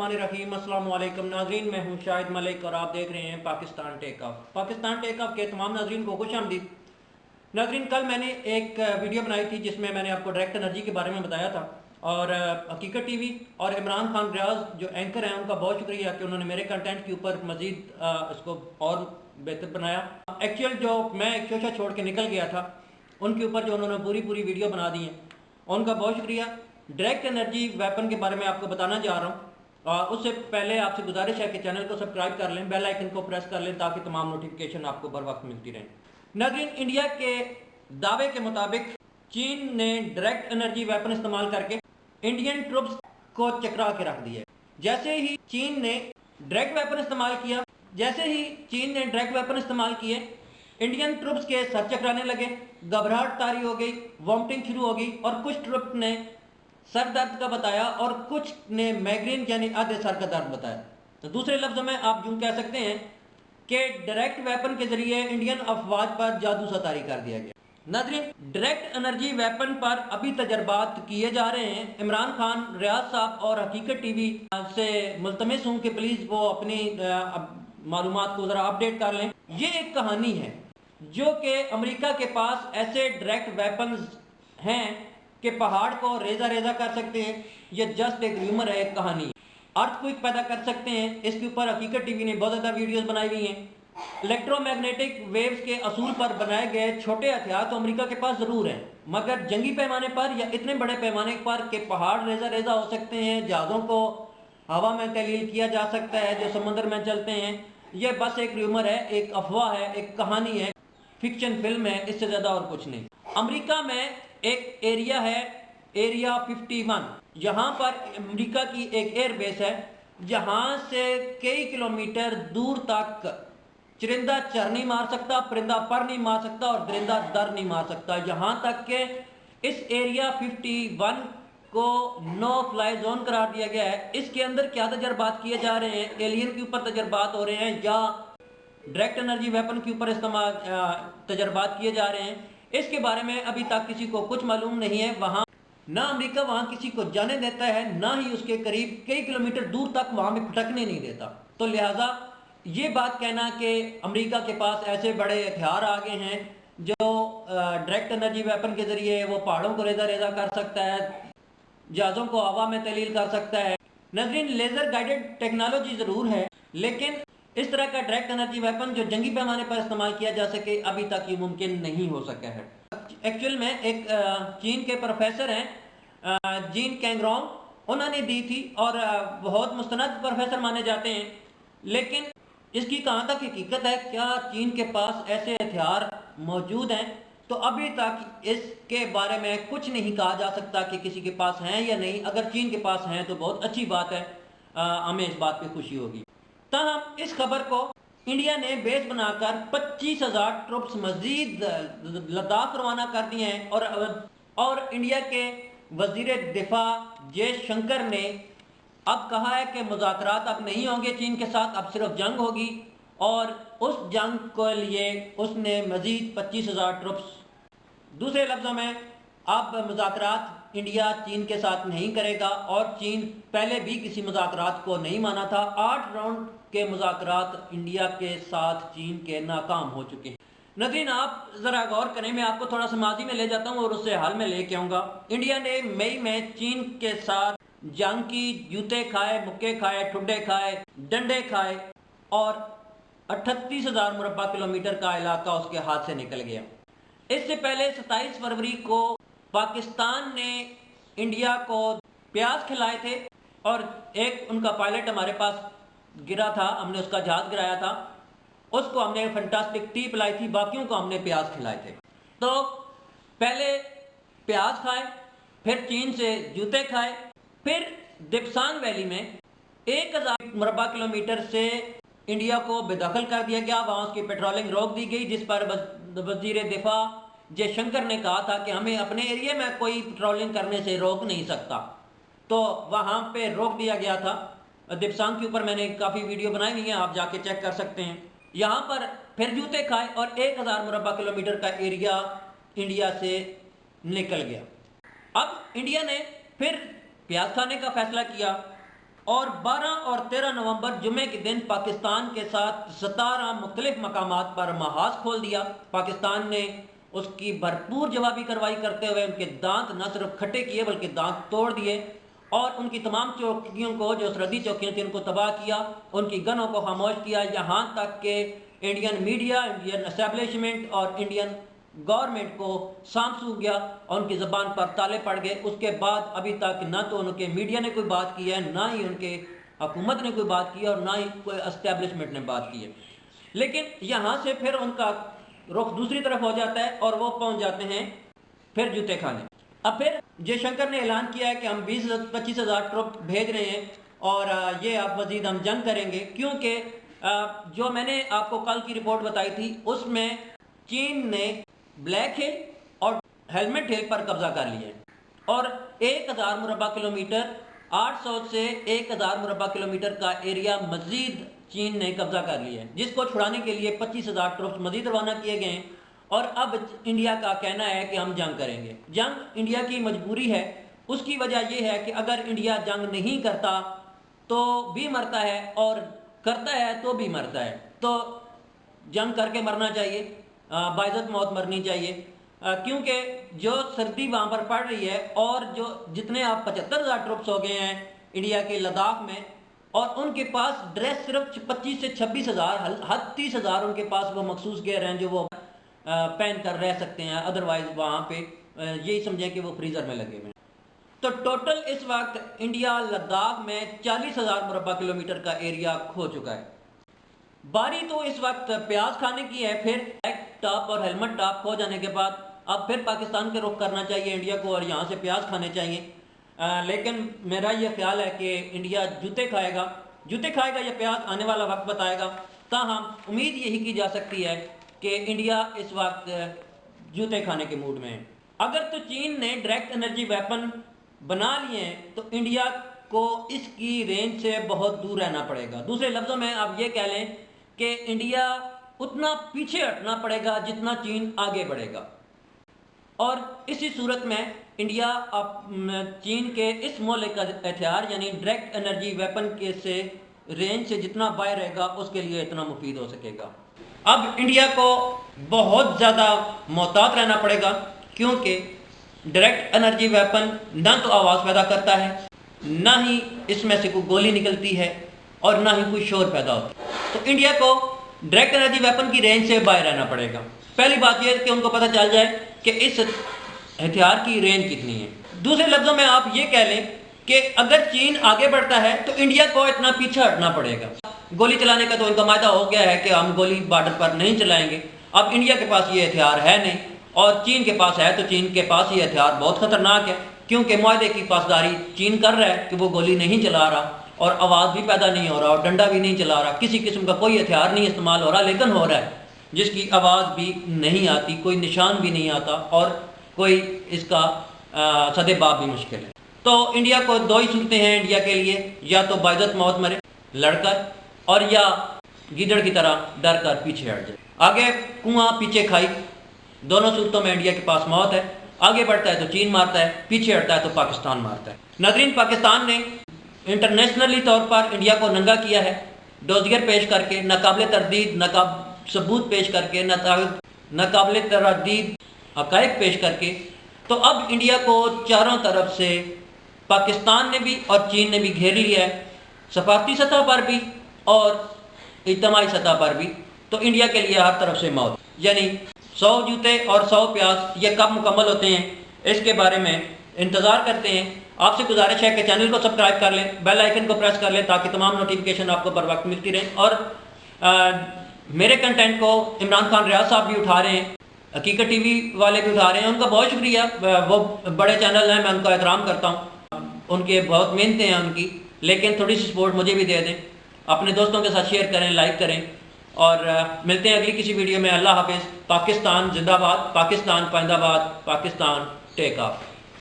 बिस्मिल्लाहिर्रहमानिर्रहीम। अस्सलाम वालेकुम नाज़रीन, मैं हूं शाहिद मलिक और आप देख रहे हैं Pakistan take off. Pakistan take off के तमाम नाज़रीन को खुशामदीद। नाज़रीन, कल मैंने एक वीडियो बनाई थी जिसमें मैंने आपको डायरेक्ट एनर्जी के बारे में बताया था और हकीकत टीवी और इमरान खान रियाज जो एंकर हैं उनका बहुत शुक्रिया कि उन्होंने मेरे कंटेंट के ऊपर मज़ीद इसको और बेहतर बनाया। एक्चुअल जो मैं एक शोशा छोड़ के निकल गया था उनके ऊपर जो उन्होंने पूरी वीडियो बना दी है उनका बहुत शुक्रिया। डायरेक्ट एनर्जी वेपन के बारे में आपको बताना जा रहा हूँ। उससे पहले आपसे गुजारिश है कि चैनल को सब्सक्राइब कर लें, बेल आइकन को प्रेस कर लें ताकि तमाम नोटिफिकेशन आपको बर वक्त मिलती रहें। नाज़रीन, इंडिया के दावे के मुताबिक चीन ने डायरेक्ट एनर्जी वेपन इस्तेमाल करके इंडियन ट्रुप्स को चकरा के रख दिया। जैसे ही चीन ने डायरेक्ट वेपन इस्तेमाल किए इंडियन ट्रुप्स के सर चकराने लगे, घबराहट तारी हो गई, वॉमिटिंग शुरू हो गई और कुछ ट्रुप ने सर दर्द का बताया और कुछ ने माइग्रेन यानी आधे सर का दर्द बताया। तो दूसरे लफ्ज़ों में आप यूँ कह सकते हैं कि डायरेक्ट वेपन के जरिए इंडियन अफवाज पर जादू सतारी कर दिया गया। नाज़रीन, डायरेक्ट एनर्जी वेपन पर अभी तजर्बात किए जा रहे हैं। इमरान खान रियाज साहब और हकीकत टीवी से मुल्तमस हूँ कि प्लीज़ वो अपनी मालूमात को ज़रा अपडेट कर लें। ये एक कहानी है जो कि अमेरिका के पास ऐसे डायरेक्ट वेपन्स हैं कि पहाड़ को रेजा रेजा कर सकते हैं। ये जस्ट एक र्यूमर है, एक कहानी। अर्थक्वेक पैदा कर सकते हैं। इसके ऊपर हकीकत टीवी ने बहुत ज़्यादा वीडियोस बनाई हुई हैं। इलेक्ट्रोमैग्नेटिक वेव्स के असूल पर बनाए गए छोटे हथियार तो अमेरिका के पास ज़रूर हैं, मगर जंगी पैमाने पर या इतने बड़े पैमाने पर कि पहाड़ रेजा रेजा हो सकते हैं, जहाज़ों को हवा में तहलील किया जा सकता है जो समुद्र में चलते हैं, ये बस एक र्यूमर है, एक अफवाह है, एक कहानी है, फिक्शन फिल्म है, इससे ज़्यादा और कुछ नहीं। अमेरिका में एक एरिया है, एरिया 51। यहाँ पर अमेरिका की एक एयर बेस है जहाँ से कई किलोमीटर दूर तक चरिंदा चर नहीं मार सकता, परिंदा पर नहीं मार सकता और दरिंदा दर नहीं मार सकता। यहाँ तक कि इस एरिया 51 को नो फ्लाई जोन करार दिया गया है। इसके अंदर क्या तजर्बात किए जा रहे हैं, एलियन के ऊपर तजर्बात हो रहे हैं या डायरेक्ट एनर्जी वेपन के ऊपर इस्तेमाल तजर्बात किए जा रहे हैं, इसके बारे में अभी तक किसी को कुछ मालूम नहीं है। वहाँ ना अमेरिका वहाँ किसी को जाने देता है, ना ही उसके करीब कई किलोमीटर दूर तक वहाँ में फटकने नहीं देता। तो लिहाजा ये बात कहना कि अमेरिका के पास ऐसे बड़े हथियार आ गए हैं जो डायरेक्ट एनर्जी वेपन के ज़रिए वो पहाड़ों को रेजा रेजा कर सकता है, जहाज़ों को हवा में तहलील कर सकता है। नाज़रीन, लेज़र गाइडेड टेक्नोलॉजी ज़रूर है, लेकिन इस तरह का डायरेक्ट एनर्जी वेपन जो जंगी पैमाने पर इस्तेमाल किया जा सके अभी तक ये मुमकिन नहीं हो सका है। एक्चुअल में एक चीन के प्रोफेसर हैं जीन कैंगरोंग, उन्होंने दी थी और बहुत मुस्तनद प्रोफेसर माने जाते हैं, लेकिन इसकी कहाँ तक हकीकत है, क्या चीन के पास ऐसे हथियार मौजूद हैं, तो अभी तक इसके बारे में कुछ नहीं कहा जा सकता कि किसी के पास हैं या नहीं। अगर चीन के पास हैं तो बहुत अच्छी बात है, हमें इस बात पे खुशी होगी। ताहम इस खबर को इंडिया ने बेस बनाकर 25,000 ट्रुप्स मजीद लद्दाख रवाना कर दिए हैं और इंडिया के वजीर दिफा जयशंकर ने अब कहा है कि मुज़ाकरात अब नहीं होंगे चीन के साथ, अब सिर्फ जंग होगी और उस जंग के लिए उसने मजीद 25,000 ट्रुप्स, दूसरे लफ्ज़ों में अब मुज़ाकरात इंडिया चीन के साथ नहीं करेगा और चीन पहले भी किसी मुज़ाकरात को नहीं माना था। 8 राउंड के मुज़ाकरात इंडिया के साथ चीन के नाकाम हो चुके हैं। नाज़रीन, आप ज़रा गौर करें, मैं आपको थोड़ा सा माजी में ले जाता हूँ और उससे हाल में लेके आऊँगा। इंडिया ने मई में चीन के साथ जंग की, जूते खाए, मुक्के खाए, ठुड्डे खाए, डंडे खाए और 38,000 मुरब्बा किलोमीटर का इलाका उसके हाथ से निकल गया। इससे पहले 27 फरवरी को पाकिस्तान ने इंडिया को प्याज खिलाए थे और एक उनका पायलट हमारे पास गिरा था, हमने उसका जहाज गिराया था, उसको हमने फंटास्टिक टी पिलाई थी, बाकियों को हमने प्याज खिलाए थे। तो पहले प्याज खाए, फिर चीन से जूते खाए, फिर दिप्सांग वैली में 1,000 मुरब्बा किलोमीटर से इंडिया को बेदखल कर दिया गया, वहाँ उसकी पेट्रोलिंग रोक दी गई, जिस पर वजीर दिफा जयशंकर ने कहा था कि हमें अपने एरिया में कोई पेट्रोलिंग करने से रोक नहीं सकता, तो वहाँ पे रोक दिया गया था। दिप्सांग के ऊपर मैंने काफ़ी वीडियो बनाई हुई हैं, आप जाके चेक कर सकते हैं। यहाँ पर फिर जूते खाए और 1,000 मुरब्बा किलोमीटर का एरिया इंडिया से निकल गया। अब इंडिया ने फिर प्याज खाने का फैसला किया اور 12 اور 13 نومبر جمعے کے دن پاکستان کے ساتھ 17 مختلف مقامات پر محاذ کھول دیا۔ پاکستان نے اس کی بھرپور جوابی کارروائی کرتے ہوئے ان کے دانت نہ صرف کھٹے کیے بلکہ دانت توڑ دیے اور ان کی تمام چوکیوں کو، جو سرحدی چوکیاں تھیں، ان کو تباہ کیا، ان کی گنوں کو خاموش کیا، یہاں تک کہ انڈین میڈیا، انڈین اسٹیبلشمنٹ اور انڈین گورنمنٹ کو سانپ گیا اور ان کی زبان پر تالے پڑ گئے۔ اس کے بعد ابھی تک نہ تو ان کے میڈیا نے کوئی بات کی ہے، نہ ہی ان کے حکومت نے کوئی بات کی ہے، اور نہ ہی کوئی اسٹیبلشمنٹ نے بات کی ہے۔ لیکن یہاں سے پھر ان کا رخ دوسری طرف ہو جاتا ہے اور وہ پہنچ جاتے ہیں پھر جوتے کھانے۔ اب پھر جے شنکر نے اعلان کیا ہے کہ ہم 20-25 ہزار ٹروپ بھیج رہے ہیں اور یہ اب مزید ہم جنگ کریں گے، کیونکہ جو میں نے آپ کو کل کی رپورٹ بتائی تھی اس میں چین نے بلیک ہل اور ہیلمٹ ہل پر قبضہ کر لیا ہے اور 1000 مربع کلومیٹر، 800 سے 1000 مربع کلومیٹر کا ایریا مزید چین نے قبضہ کر لیا ہے، جس کو چھڑانے کے لیے 25 ہزار ٹروپس مزید روانہ کیے گئے ہیں۔ اور اب انڈیا کا کہنا ہے کہ ہم جنگ کریں گے۔ جنگ انڈیا کی مجبوری ہے۔ اس کی وجہ یہ ہے کہ اگر انڈیا جنگ نہیں کرتا تو بھی مرتا ہے اور کرتا ہے تو بھی مرتا ہے، تو جنگ کر کے مرنا چاہیے، باعزت موت مرنی چاہیے، کیونکہ جو سردی وہاں پر پڑ رہی ہے اور جو جتنے آپ 75,000 ٹروپس ہو گئے ہیں انڈیا کے لداخ میں، اور ان کے پاس ڈریس صرف 25 سے 26 ہزار، حد 30 ہزار ان کے پاس وہ مخصوص گیئر ہیں جو وہ پہن کر رہ سکتے ہیں، ادروائز وہاں پہ یہی سمجھیں کہ وہ فریزر میں لگے ہوئے ہیں۔ تو ٹوٹل اس وقت انڈیا لداخ میں 40,000 مربع کلومیٹر کا ایریا کھو چکا ہے۔ باری تو اس وقت پیاز کھانے کی ہے، پھر ٹاپ اور ہیلمٹ ٹاپ کھو جانے کے بعد اب پھر پاکستان کے رخ کرنا چاہیے انڈیا کو اور یہاں سے پیاز کھانے چاہیے۔ لیکن میرا یہ خیال ہے کہ انڈیا جوتے کھائے گا یا پیاز آنے والا وقت بتائے گا۔ تاہم امید یہی کی جا سکتی ہے کہ انڈیا اس وقت جوتے کھانے کے موڈ میں ہے۔ اگر تو چین نے ڈائریکٹ انرجی ویپن بنا لیے ہیں تو انڈیا کو اس کی رینج سے بہت دور رہنا پڑے گا۔ دوسرے لفظوں میں آپ یہ کہہ لیں کہ انڈیا اتنا پیچھے ہٹنا پڑے گا جتنا چین آگے بڑھے گا، اور اسی صورت میں انڈیا چین کے اس مولے کا ہتھیار یعنی ڈائریکٹ انرجی ویپن کے سے رینج سے جتنا باہر رہے گا اس کے لیے اتنا مفید ہو سکے گا۔ اب انڈیا کو بہت زیادہ محتاط رہنا پڑے گا، کیونکہ ڈائریکٹ انرجی ویپن نہ تو آواز پیدا کرتا ہے، نہ ہی اس میں سے کوئی گولی نکلتی ہے اور نہ ہی کوئی شور پیدا ہوتا ہے۔ تو انڈیا کو ڈائریکٹ انرجی ویپن کی رینج سے باہر رہنا پڑے گا۔ پہلی بات یہ ہے کہ ان کو پتہ چل جائے کہ اس ہتھیار کی رینج کتنی ہے۔ دوسرے لفظوں میں آپ یہ کہہ لیں کہ اگر چین آگے بڑھتا ہے تو انڈیا کو اتنا پیچھے ہٹنا پڑے گا۔ گولی چلانے کا تو ان کا معاہدہ ہو گیا ہے کہ ہم گولی بارڈر پر نہیں چلائیں گے۔ اب انڈیا کے پاس یہ ہتھیار ہے نہیں اور چین کے پاس ہے، تو چین کے پاس یہ ہتھیار بہت خطرناک ہے، کیونکہ معاہدے کی پاسداری چین کر رہا ہے کہ وہ گولی نہیں چلا رہا اور آواز بھی پیدا نہیں ہو رہا اور ڈنڈا بھی نہیں چلا رہا، کسی قسم کا کوئی ہتھیار نہیں استعمال ہو رہا، لیکن ہو رہا ہے جس کی آواز بھی نہیں آتی، کوئی نشان بھی نہیں آتا اور کوئی اس کا صد باب بھی مشکل ہے۔ تو انڈیا کو دو ہی صورتیں ہیں انڈیا کے لیے، یا تو باعزت موت مرے لڑ کر، اور یا گیدڑ کی طرح ڈر کر پیچھے ہٹ جائے۔ آگے کنواں پیچھے کھائی، دونوں صورتوں میں انڈیا کے پاس موت ہے۔ آگے بڑھتا ہے تو چین مارتا ہے، پیچھے ہٹتا ہے تو پاکستان مارتا ہے۔ ناظرین، پاکستان نے انٹرنیشنلی طور پر انڈیا کو ننگا کیا ہے، ڈوزیر پیش کر کے، ناقابل تردید ثبوت پیش کر کے، ناقابل تردید حقائق پیش کر کے۔ تو اب انڈیا کو چاروں طرف سے پاکستان نے بھی اور چین نے بھی گھیر لیا ہے، سفارتی سطح پر بھی اور اجتماعی سطح پر بھی۔ تو انڈیا کے لیے ہر طرف سے موت، یعنی 100 جوتے اور 100 پیاز یہ کب مکمل ہوتے ہیں اس کے بارے میں انتظار کرتے ہیں۔ آپ سے گزارش ہے کہ چینل کو سبسکرائب کر لیں، بیل آئیکن کو پریس کر لیں تاکہ تمام نوٹیفیکیشن آپ کو بر وقت ملتی رہیں۔ اور میرے کنٹینٹ کو عمران خان ریاض صاحب بھی اٹھا رہے ہیں، حقیقت ٹی وی والے بھی اٹھا رہے ہیں، ان کا بہت شکریہ، وہ بڑے چینل ہیں، میں ان کا احترام کرتا ہوں، ان کے بہت محنتیں ہیں ان کی، لیکن تھوڑی سی سپورٹ مجھے بھی دے دیں، اپنے دوستوں کے ساتھ شیئر کریں، لائک کریں، اور ملتے ہیں اگلی کسی ویڈیو میں۔ اللہ حافظ۔ پاکستان زندہ باد، پاکستان پائندہ باد، پاکستان ٹیک آف۔